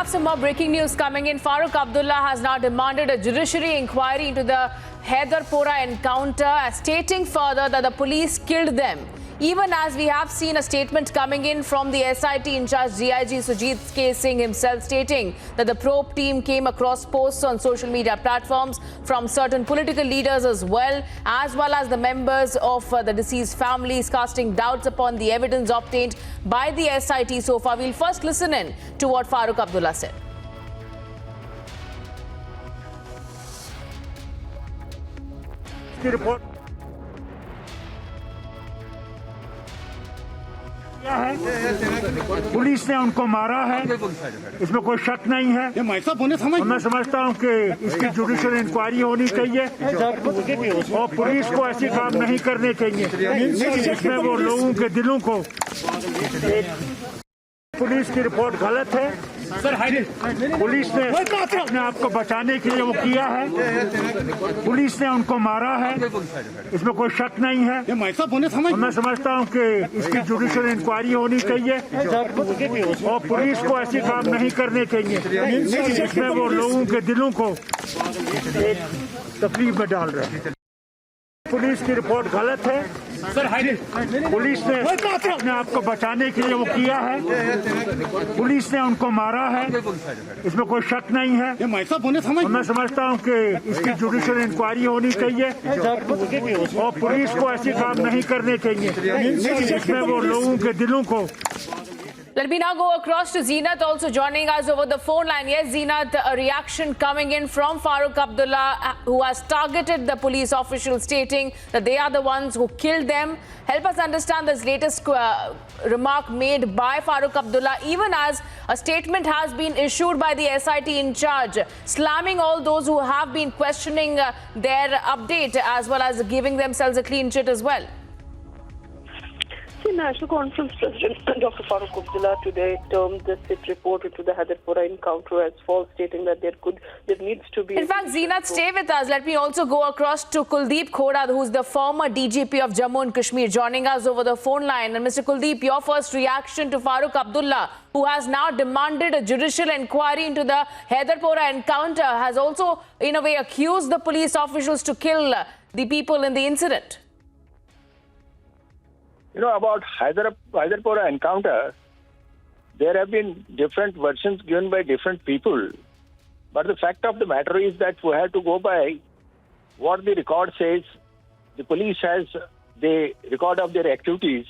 have some more breaking news coming in. Farooq Abdullah has now demanded a judiciary inquiry into the Haidarpora encounter, stating further that the police killed them. Even as we have seen a statement coming in from the SIT in charge DIG Sujit K. Singh himself, stating that the probe team came across posts on social media platforms from certain political leaders as well as the members of the deceased families, casting doubts upon the evidence obtained by the SIT so far. We'll first listen in to what Farooq Abdullah said. Police ने उनको मारा है, इसमें कोई शक नहीं है। मैं समझता हूं कि इसकी जुडिशियल इंक्वायरी होनी चाहिए और पुलिस को ऐसे काम नहीं करने चाहिए जिसमें वो लोगों के दिलों को। पुलिस की रिपोर्ट गलत है। पुलिस ने अपने आप को बचाने के लिए वो किया है। पुलिस ने उनको मारा है, इसमें कोई शक नहीं है। मैं समझता हूं कि इसकी जुडिशियल इंक्वायरी होनी चाहिए और पुलिस को ऐसे काम नहीं करने चाहिए जिसमें वो लोगों के दिलों को तकलीफ में डाल रहे हैं। पुलिस की रिपोर्ट गलत है। पुलिस ने अपने आप को बचाने के लिए वो किया है। पुलिस ने उनको मारा है, इसमें कोई शक नहीं है। मैं समझता हूं कि इसकी जुडिशियल इंक्वायरी होनी चाहिए और पुलिस को ऐसे काम नहीं करने चाहिए जिसमें वो लोगों के दिलों को। Let me now go across to Zeenat, also joining us over the phone line. Yes, Zeenat, a reaction coming in from Farooq Abdullah, who has targeted the police officials, stating that they are the ones who killed them. Help us understand this latest remark made by Farooq Abdullah, even as a statement has been issued by the SIT in charge, slamming all those who have been questioning their update, as well as giving themselves a clean chit as well. The National Conference President Dr. Farooq Abdullah today termed the SIT report into the Haidarpora encounter as false, stating that there needs to be... In fact, Zeenat, stay with us. Let me also go across to Kuldeep Khora, who's the former DGP of Jammu and Kashmir, joining us over the phone line. And Mr. Kuldeep, your first reaction to Farooq Abdullah, who has now demanded a judicial inquiry into the Haidarpora encounter, has also, in a way, accused the police officials to kill the people in the incident. You know, about Haidarpora encounter, there have been different versions given by different people. But the fact of the matter is that we have to go by what the record says. The police has the record of their activities,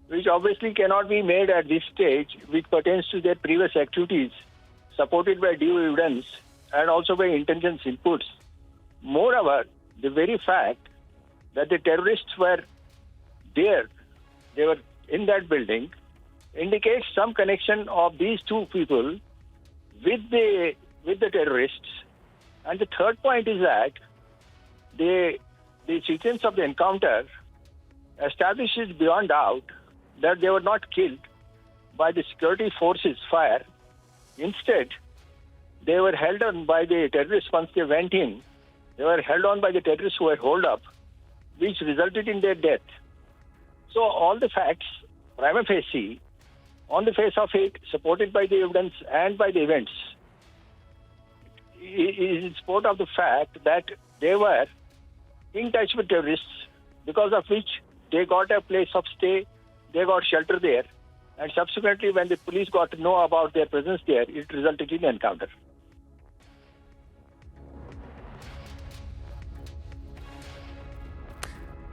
which obviously cannot be made at this stage, which pertains to their previous activities, supported by due evidence and also by intelligence inputs. Moreover, the very fact that the terrorists were there, they were in that building, indicates some connection of these two people with the terrorists. And the third point is that the sequence of the encounter establishes beyond doubt that they were not killed by the security forces' fire. Instead, they were held on by the terrorists once they went in. They were held on by the terrorists who were holed up, which resulted in their death. So all the facts, prima facie, on the face of it, supported by the evidence and by the events, is in support of the fact that they were in touch with terrorists, because of which they got a place of stay, they got shelter there, and subsequently when the police got to know about their presence there, it resulted in an encounter.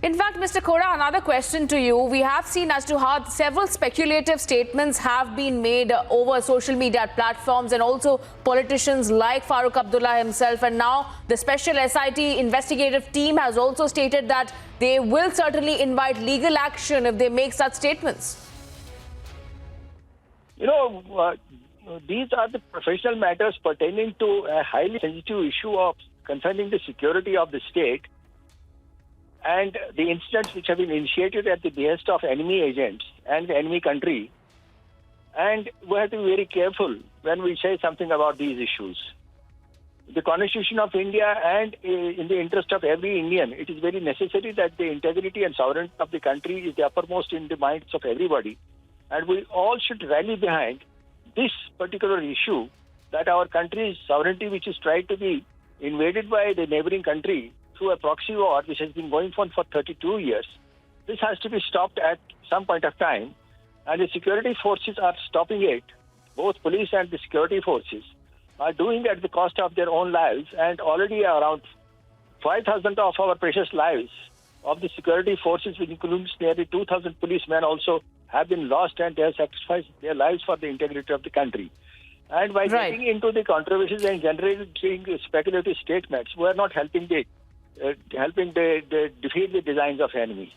In fact, Mr. Khora, another question to you. We have seen as to how several speculative statements have been made over social media platforms, and also politicians like Farooq Abdullah himself. And now the special SIT investigative team has also stated that they will certainly invite legal action if they make such statements. You know, these are the professional matters pertaining to a highly sensitive issue of concerning the security of the state, and the incidents which have been initiated at the behest of enemy agents and the enemy country. And we have to be very careful when we say something about these issues. The Constitution of India, and in the interest of every Indian, it is very necessary that the integrity and sovereignty of the country is the uppermost in the minds of everybody. And we all should rally behind this particular issue, that our country's sovereignty, which is tried to be invaded by the neighboring country through a proxy war, which has been going on for 32 years, this has to be stopped at some point of time, and the security forces are stopping it. Both police and the security forces are doing it at the cost of their own lives, and already around 5,000 of our precious lives of the security forces, which includes nearly 2,000 policemen, also have been lost, and they have sacrificed their lives for the integrity of the country. And by Right. getting into the controversies and generating speculative statements, we are not helping the defeat the designs of enemy.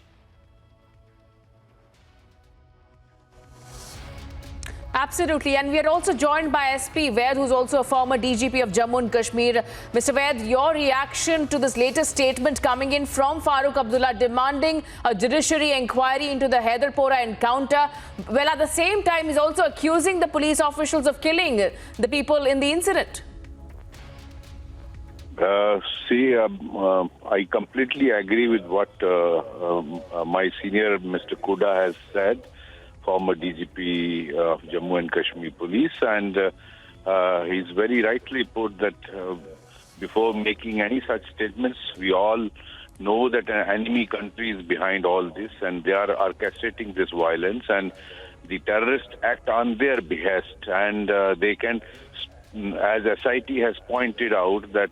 Absolutely. And we are also joined by SP Vaid, who's also a former DGP of Jammu and Kashmir. Mr. Vaid, your reaction to this latest statement coming in from Farooq Abdullah demanding a judiciary inquiry into the Haidarpora encounter. Well, at the same time, he's also accusing the police officials of killing the people in the incident. I completely agree with what my senior Mr. Kuda has said, former DGP of Jammu and Kashmir Police, and he's very rightly put that before making any such statements, we all know that an enemy country is behind all this, and they are orchestrating this violence, and the terrorists act on their behest, and they can, as SIT has pointed out, that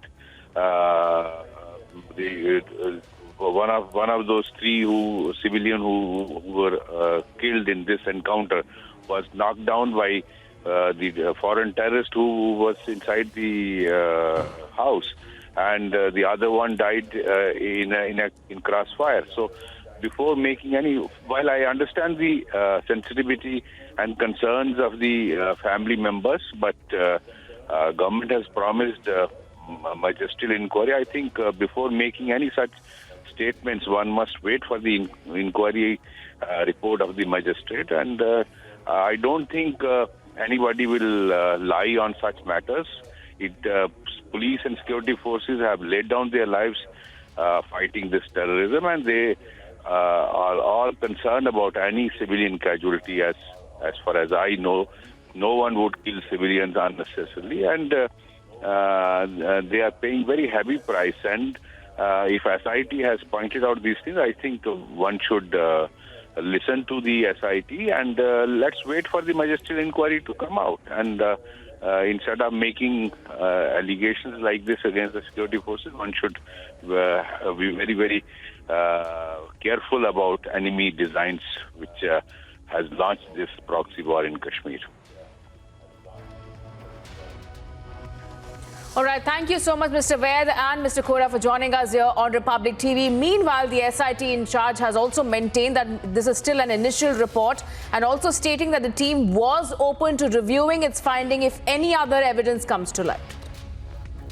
one of those three civilian who were killed in this encounter was knocked down by the foreign terrorist who was inside the house, and the other one died in crossfire. So before making any, while I understand the sensitivity and concerns of the family members, but government has promised magisterial inquiry. I think before making any such statements, one must wait for the inquiry report of the magistrate, and I don't think anybody will lie on such matters. Police and security forces have laid down their lives fighting this terrorism, and they are all concerned about any civilian casualty. As far as I know, no one would kill civilians unnecessarily, and they are paying very heavy price. And if SIT has pointed out these things, I think one should listen to the SIT, and let's wait for the magisterial inquiry to come out. And instead of making allegations like this against the security forces, one should be very, very careful about enemy designs which has launched this proxy war in Kashmir. All right. Thank you so much, Mr. Vaid and Mr. Kora, for joining us here on Republic TV. Meanwhile, the SIT in charge has also maintained that this is still an initial report, and also stating that the team was open to reviewing its finding if any other evidence comes to light.